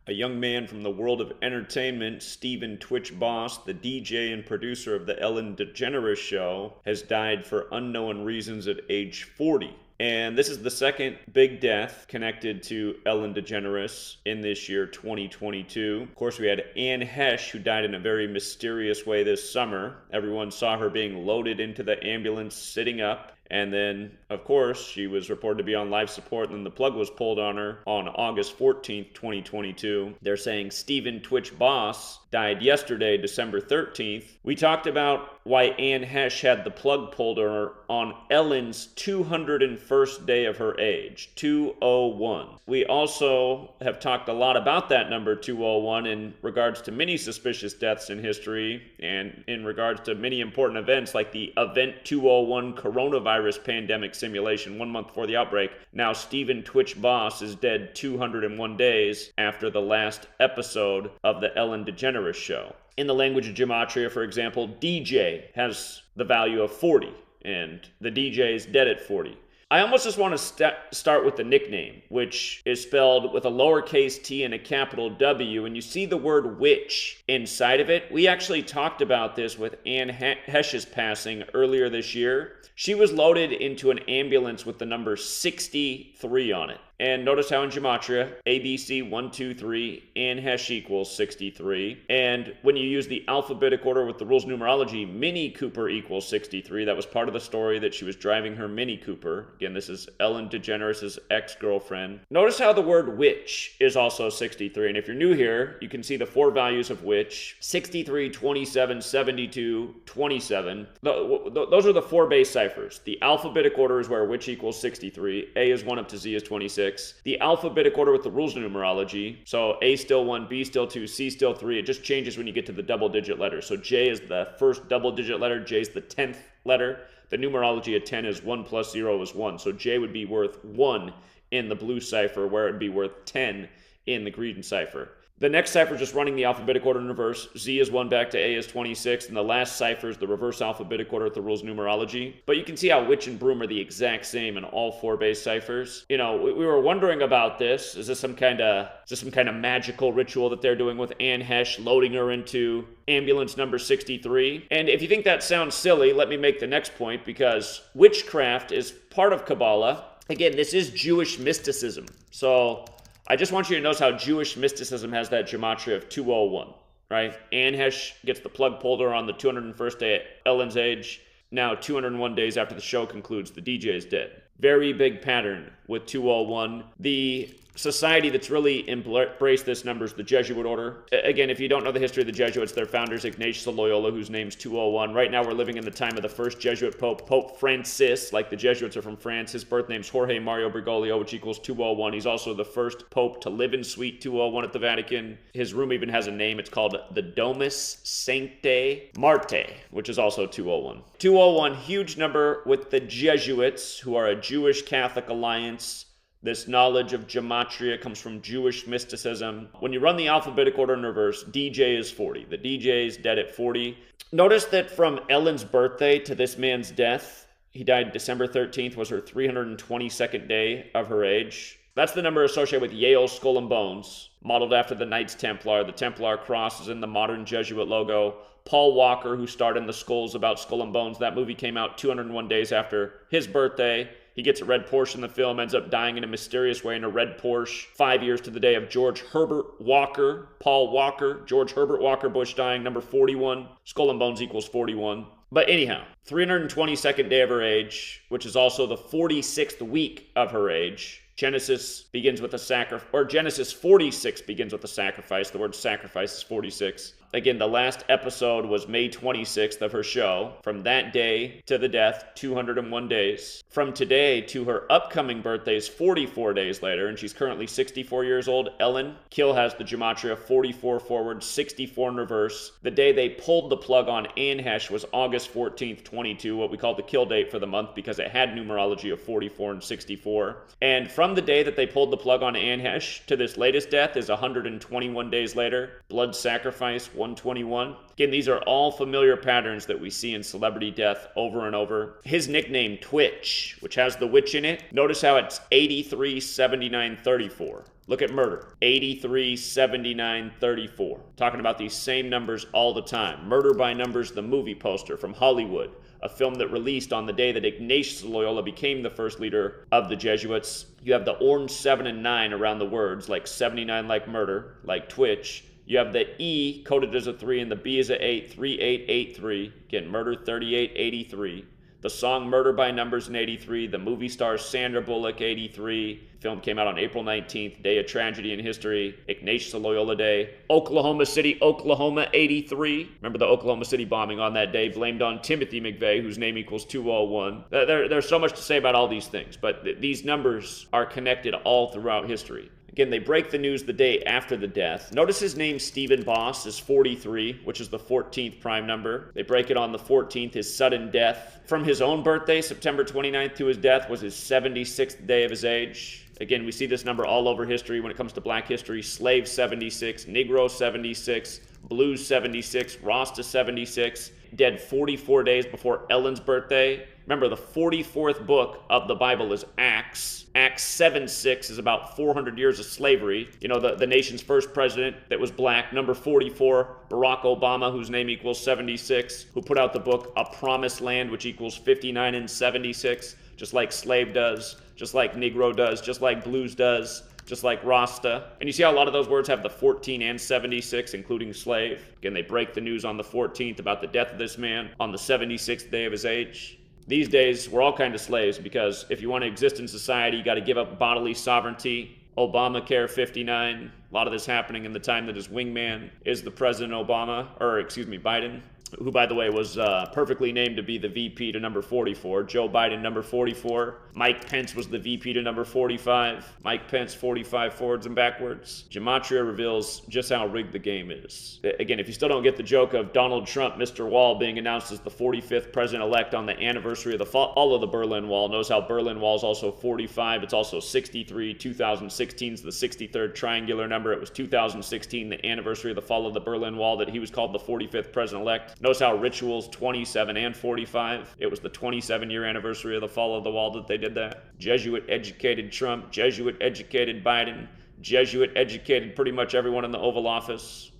A young man from the world of entertainment, Stephen Twitch Boss, the DJ and producer of the Ellen DeGeneres Show, has died for unknown reasons at age 40. And this is the second big death connected to Ellen DeGeneres in this year, 2022. Of course, we had Anne Hesh, who died in a very mysterious way this summer. Everyone saw her being loaded into the ambulance sitting up. And then, of course, she was reported to be on life support, and then the plug was pulled on her on August 14th, 2022. They're saying Stephen Twitch Boss died yesterday, December 13th. We talked about why Anne Hesh had the plug pulled on her on Ellen's 201st day of her age, 201. We also have talked a lot about that number 201 in regards to many suspicious deaths in history and in regards to many important events like the Event 201 coronavirus pandemic simulation 1 month before the outbreak. Now Stephen Twitch Boss is dead 201 days after the last episode of the Ellen DeGeneres Show. In the language of gematria, for example, DJ has the value of 40, and the DJ is dead at 40. I almost just want to start with the nickname, which is spelled with a lowercase t and a capital W, and you see the word witch inside of it. We actually talked about this with Anne Hesh's passing earlier this year. She was loaded into an ambulance with the number 63 on it. And notice how in gematria, ABC 1, 2, 3, Anne Hesh equals 63. And when you use the alphabetic order with the rules of numerology, Mini Cooper equals 63. That was part of the story that she was driving her Mini Cooper. Again, this is Ellen DeGeneres' ex-girlfriend. Notice how the word witch is also 63. And if you're new here, you can see the four values of witch: 63, 27, 72, 27. Those are the four base ciphers. The alphabetic order is where witch equals 63. A is 1 up to Z is 26. The alphabetic order with the rules of numerology, so A still 1, B still 2, C still 3, it just changes when you get to the double-digit letters. So J is the first double-digit letter, J is the 10th letter. The numerology of 10 is 1 plus 0 is 1, so J would be worth 1 in the blue cipher, where it would be worth 10 in the green cipher. The next cipher is just running the alphabetic order in reverse. Z is 1 back to A is 26, and the last cipher is the reverse alphabetic order with the rules of numerology. But you can see how witch and broom are the exact same in all four base ciphers. You know, we were wondering about this. Is this some kind of magical ritual that they're doing with Anne Hesh, loading her into ambulance number 63? And if you think that sounds silly, let me make the next point, because witchcraft is part of Kabbalah. Again, this is Jewish mysticism. So I just want you to notice how Jewish mysticism has that gematria of 201, right? Anne Hesh gets the plug pulled her on the 201st day at Ellen's age. Now, 201 days after the show concludes, the DJ is dead. Very big pattern with 201. The society that's really embraced this number is the Jesuit order. Again, if you don't know the history of the Jesuits, their founders, Ignatius of Loyola, whose name's 201. Right now, we're living in the time of the first Jesuit pope, Pope Francis. Like the Jesuits are from France. His birth name's Jorge Mario Bergoglio, which equals 201. He's also the first pope to live in Suite 201 at the Vatican. His room even has a name. It's called the Domus Sanctae Martae, which is also 201. 201, huge number with the Jesuits, who are a Jewish Catholic alliance. This knowledge of gematria comes from Jewish mysticism. When you run the alphabetic order in reverse, DJ is 40. The DJ is dead at 40. Notice that from Ellen's birthday to this man's death, he died December 13th, was her 322nd day of her age. That's the number associated with Yale's Skull and Bones, modeled after the Knights Templar. The Templar cross is in the modern Jesuit logo. Paul Walker, who starred in The Skulls About Skull and Bones, that movie came out 201 days after his birthday. He gets a red Porsche in the film, ends up dying in a mysterious way in a red Porsche. 5 years to the day of George Herbert Walker, Paul Walker, George Herbert Walker Bush dying, number 41. Skull and Bones equals 41. But anyhow, 322nd day of her age, which is also the 46th week of her age. Genesis begins with a sacrifice, or Genesis 46 begins with a sacrifice. The word sacrifice is 46. Again, the last episode was May 26th of her show. From that day to the death, 201 days. From today to her upcoming birthday is 44 days later, and she's currently 64 years old. Ellen Kill has the gematria 44 forward, 64 in reverse. The day they pulled the plug on Anne Hesh was August 14th, 22, what we call the kill date for the month because it had numerology of 44 and 64. And from the day that they pulled the plug on Anne Hesh to this latest death is 121 days later. Blood sacrifice, 121. Again, these are all familiar patterns that we see in celebrity death over and over. His nickname, Twitch, which has the witch in it, notice how it's 83, 79, 34. Look at murder. 83, 79, 34. Talking about these same numbers all the time. Murder by Numbers, the movie poster from Hollywood, a film that released on the day that Ignatius Loyola became the first leader of the Jesuits. You have the orange 7 and 9 around the words, like 79 like murder, like Twitch. You have the E coded as a 3 and the B as a 8, 3883. Again, murder 3883. The song Murder by Numbers in 83. The movie stars Sandra Bullock, 83. The film came out on April 19th, day of tragedy in history. Ignatius Loyola Day. Oklahoma City, Oklahoma, 83. Remember the Oklahoma City bombing on that day, blamed on Timothy McVeigh, whose name equals 201. There's so much to say about all these things, but these numbers are connected all throughout history. Again, they break the news the day after the death. Notice his name, Stephen Boss, is 43, which is the 14th prime number. They break it on the 14th. His sudden death from his own birthday, September 29th, to his death was his 76th day of his age. Again, we see this number all over history when it comes to black history. Slave 76, Negro 76, Blues 76, Rasta 76, dead 44 days before Ellen's birthday. Remember, the 44th book of the Bible is Acts. Acts 7:6 is about 400 years of slavery. You know, the nation's first president that was black. Number 44, Barack Obama, whose name equals 76, who put out the book A Promised Land, which equals 59 and 76, just like slave does, just like Negro does, just like blues does, just like Rasta. And you see how a lot of those words have the 14 and 76, including slave? Again, they break the news on the 14th about the death of this man on the 76th day of his age. These days, we're all kind of slaves because if you want to exist in society, you got to give up bodily sovereignty. Obamacare 59. A lot of this happening in the time that his wingman is the President Biden, who, by the way, was perfectly named to be the VP to number 44. Joe Biden, number 44. Mike Pence was the VP to number 45. Mike Pence, 45 forwards and backwards. Gematria reveals just how rigged the game is. Again, if you still don't get the joke of Donald Trump, Mr. Wall, being announced as the 45th president-elect on the anniversary of the fall of the Berlin Wall, knows how Berlin Wall is also 45. It's also 63. 2016 is the 63rd triangular number. It was 2016, the anniversary of the fall of the Berlin Wall, that he was called the 45th president-elect. Notice how Rituals 27 and 45. It was the 27-year anniversary of the fall of the wall that they did that. Jesuit-educated Trump, Jesuit-educated Biden, Jesuit-educated pretty much everyone in the Oval Office.